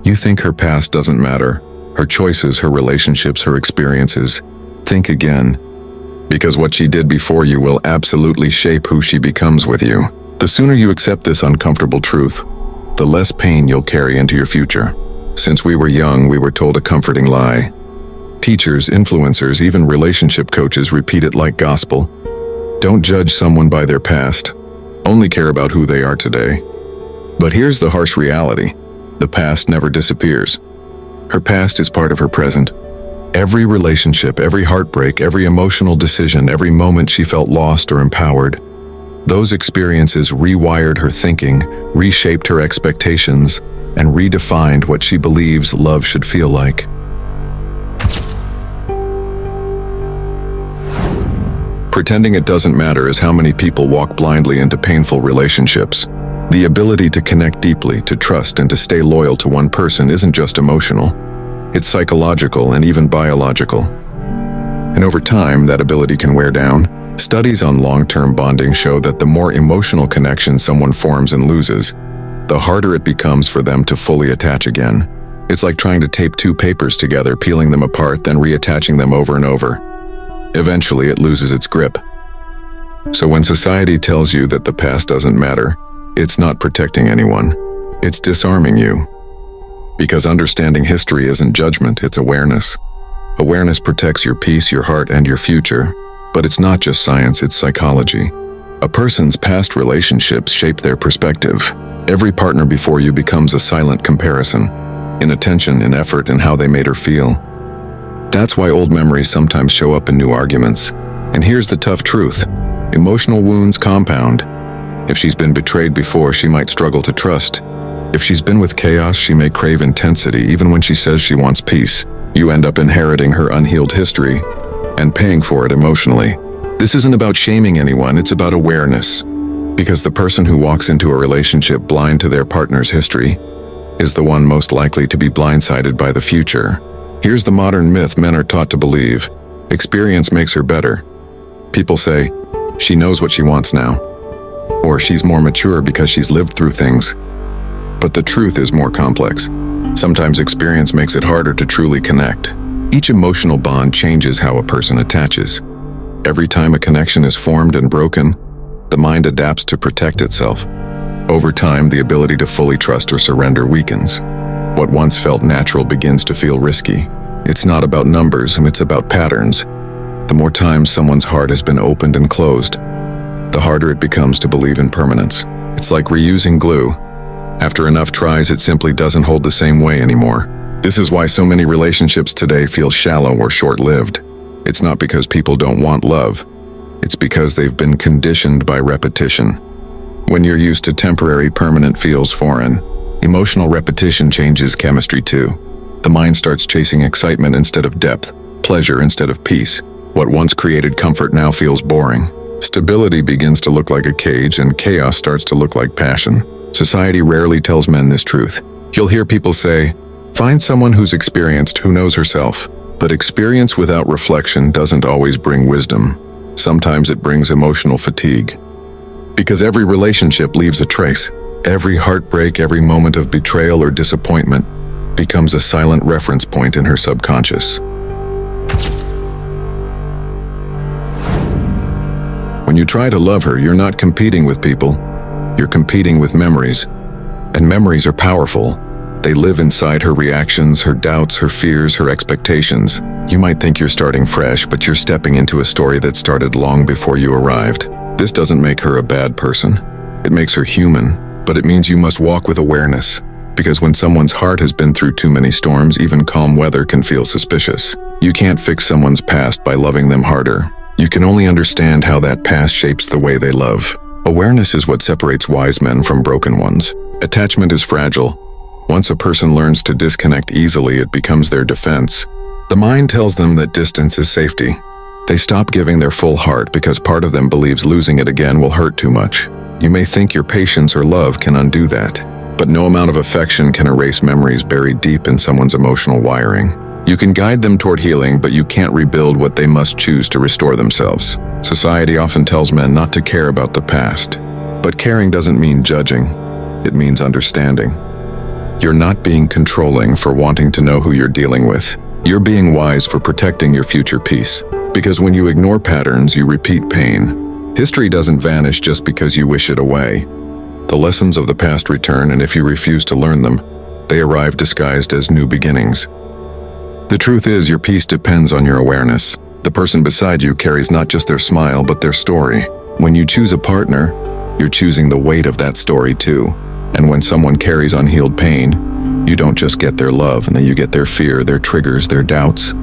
You think her past doesn't matter, her choices, her relationships, her experiences. Think again, because what she did before you will absolutely shape who she becomes with you. The sooner you accept this uncomfortable truth, the less pain you'll carry into your future. Since we were young, we were told a comforting lie. Teachers, influencers, even relationship coaches repeat it like gospel. Don't judge someone by their past. Only care about who they are today. But here's the harsh reality. The past never disappears. Her past is part of her present. Every relationship, every heartbreak, every emotional decision, every moment she felt lost or empowered, those experiences rewired her thinking, reshaped her expectations, and redefined what she believes love should feel like. Pretending it doesn't matter is how many people walk blindly into painful relationships. The ability to connect deeply, to trust, and to stay loyal to one person isn't just emotional. It's psychological and even biological. And over time, that ability can wear down. Studies on long-term bonding show that the more emotional connection someone forms and loses, the harder it becomes for them to fully attach again. It's like trying to tape two papers together, peeling them apart, then reattaching them over and over. Eventually, it loses its grip. So when society tells you that the past doesn't matter, it's not protecting anyone. It's disarming you. Because understanding history isn't judgment, it's awareness. Awareness protects your peace, your heart, and your future. But it's not just science, it's psychology. A person's past relationships shape their perspective. Every partner before you becomes a silent comparison, in attention, in effort, in how they made her feel. That's why old memories sometimes show up in new arguments. And here's the tough truth. Emotional wounds compound. If she's been betrayed before, she might struggle to trust. If she's been with chaos, she may crave intensity, even when she says she wants peace. You end up inheriting her unhealed history and paying for it emotionally. This isn't about shaming anyone, it's about awareness. Because the person who walks into a relationship blind to their partner's history is the one most likely to be blindsided by the future. Here's the modern myth men are taught to believe. Experience makes her better. People say, she knows what she wants now. Or she's more mature because she's lived through things. But the truth is more complex. Sometimes experience makes it harder to truly connect. Each emotional bond changes how a person attaches. Every time a connection is formed and broken, the mind adapts to protect itself. Over time, the ability to fully trust or surrender weakens. What once felt natural begins to feel risky. It's not about numbers, it's about patterns. The more times someone's heart has been opened and closed, the harder it becomes to believe in permanence. It's like reusing glue. After enough tries, it simply doesn't hold the same way anymore. This is why so many relationships today feel shallow or short-lived. It's not because people don't want love. It's because they've been conditioned by repetition. When you're used to temporary, permanent feels foreign. Emotional repetition changes chemistry too. The mind starts chasing excitement instead of depth, pleasure instead of peace. What once created comfort now feels boring. Stability begins to look like a cage, and chaos starts to look like passion. Society rarely tells men this truth. You'll hear people say, find someone who's experienced, who knows herself. But experience without reflection doesn't always bring wisdom. Sometimes it brings emotional fatigue. Because every relationship leaves a trace. Every heartbreak, every moment of betrayal or disappointment becomes a silent reference point in her subconscious. When you try to love her, you're not competing with people. You're competing with memories. And memories are powerful. They live inside her reactions, her doubts, her fears, her expectations. You might think you're starting fresh, but you're stepping into a story that started long before you arrived. This doesn't make her a bad person. It makes her human, but it means you must walk with awareness. Because when someone's heart has been through too many storms, even calm weather can feel suspicious. You can't fix someone's past by loving them harder. You can only understand how that past shapes the way they love. Awareness is what separates wise men from broken ones. Attachment is fragile. Once a person learns to disconnect easily, it becomes their defense. The mind tells them that distance is safety. They stop giving their full heart because part of them believes losing it again will hurt too much. You may think your patience or love can undo that, but no amount of affection can erase memories buried deep in someone's emotional wiring. You can guide them toward healing, but you can't rebuild what they must choose to restore themselves. Society often tells men not to care about the past, but caring doesn't mean judging. It means understanding. You're not being controlling for wanting to know who you're dealing with. You're being wise for protecting your future peace. Because when you ignore patterns, you repeat pain. History doesn't vanish just because you wish it away. The lessons of the past return, and if you refuse to learn them, they arrive disguised as new beginnings. The truth is, your peace depends on your awareness. The person beside you carries not just their smile, but their story. When you choose a partner, you're choosing the weight of that story too. And when someone carries unhealed pain, you don't just get their love, and then you get their fear, their triggers, their doubts.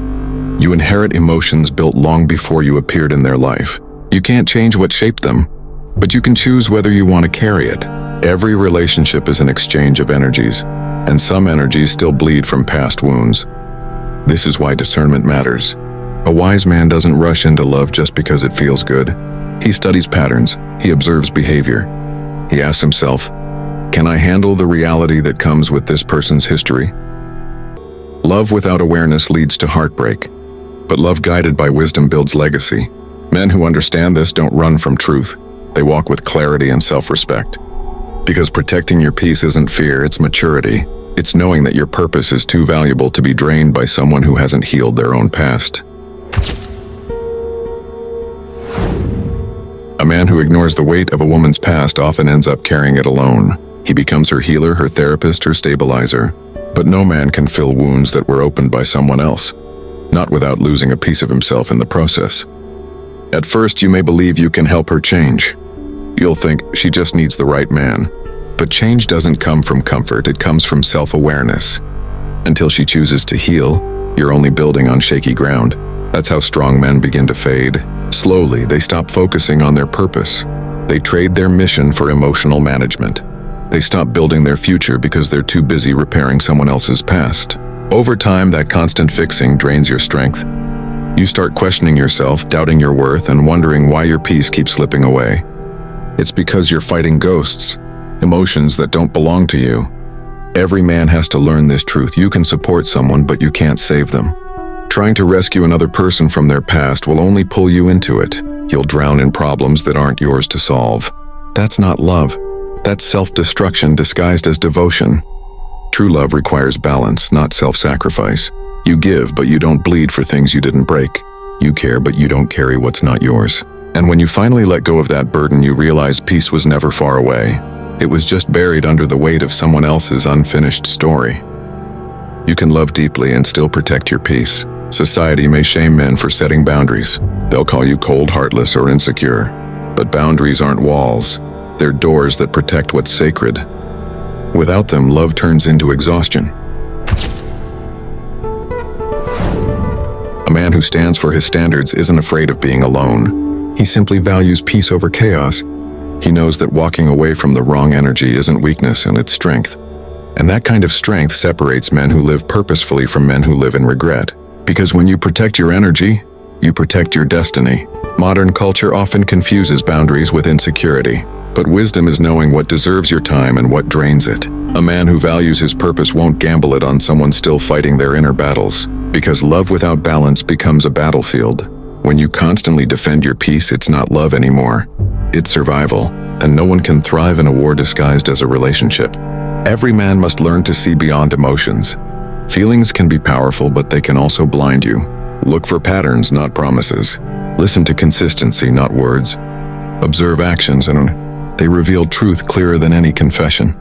You inherit emotions built long before you appeared in their life. You can't change what shaped them, but you can choose whether you want to carry it. Every relationship is an exchange of energies, and some energies still bleed from past wounds. This is why discernment matters. A wise man doesn't rush into love just because it feels good. He studies patterns, he observes behavior. He asks himself, can I handle the reality that comes with this person's history? Love without awareness leads to heartbreak, but love guided by wisdom builds legacy. Men who understand this don't run from truth. They walk with clarity and self-respect. Because protecting your peace isn't fear, it's maturity. It's knowing that your purpose is too valuable to be drained by someone who hasn't healed their own past. A man who ignores the weight of a woman's past often ends up carrying it alone. He becomes her healer, her therapist, her stabilizer. But no man can fill wounds that were opened by someone else, not without losing a piece of himself in the process. At first, you may believe you can help her change. You'll think she just needs the right man. But change doesn't come from comfort, it comes from self-awareness. Until she chooses to heal, you're only building on shaky ground. That's how strong men begin to fade. Slowly, they stop focusing on their purpose. They trade their mission for emotional management. They stop building their future because they're too busy repairing someone else's past. Over time, that constant fixing drains your strength. You start questioning yourself, doubting your worth, and wondering why your peace keeps slipping away. It's because you're fighting ghosts, emotions that don't belong to you. Every man has to learn this truth. You can support someone, but you can't save them. Trying to rescue another person from their past will only pull you into it. You'll drown in problems that aren't yours to solve. That's not love. That's self-destruction disguised as devotion. True love requires balance, not self-sacrifice. You give, but you don't bleed for things you didn't break. You care, but you don't carry what's not yours. And when you finally let go of that burden, you realize peace was never far away. It was just buried under the weight of someone else's unfinished story. You can love deeply and still protect your peace. Society may shame men for setting boundaries. They'll call you cold, heartless, or insecure. But boundaries aren't walls. They're doors that protect what's sacred. Without them, love turns into exhaustion. A man who stands for his standards isn't afraid of being alone. He simply values peace over chaos. He knows that walking away from the wrong energy isn't weakness and it's strength. And that kind of strength separates men who live purposefully from men who live in regret. Because when you protect your energy, you protect your destiny. Modern culture often confuses boundaries with insecurity. But wisdom is knowing what deserves your time and what drains it. A man who values his purpose won't gamble it on someone still fighting their inner battles. Because love without balance becomes a battlefield. When you constantly defend your peace, it's not love anymore. It's survival, and no one can thrive in a war disguised as a relationship. Every man must learn to see beyond emotions. Feelings can be powerful, but they can also blind you. Look for patterns, not promises. Listen to consistency, not words. Observe actions, and they reveal truth clearer than any confession.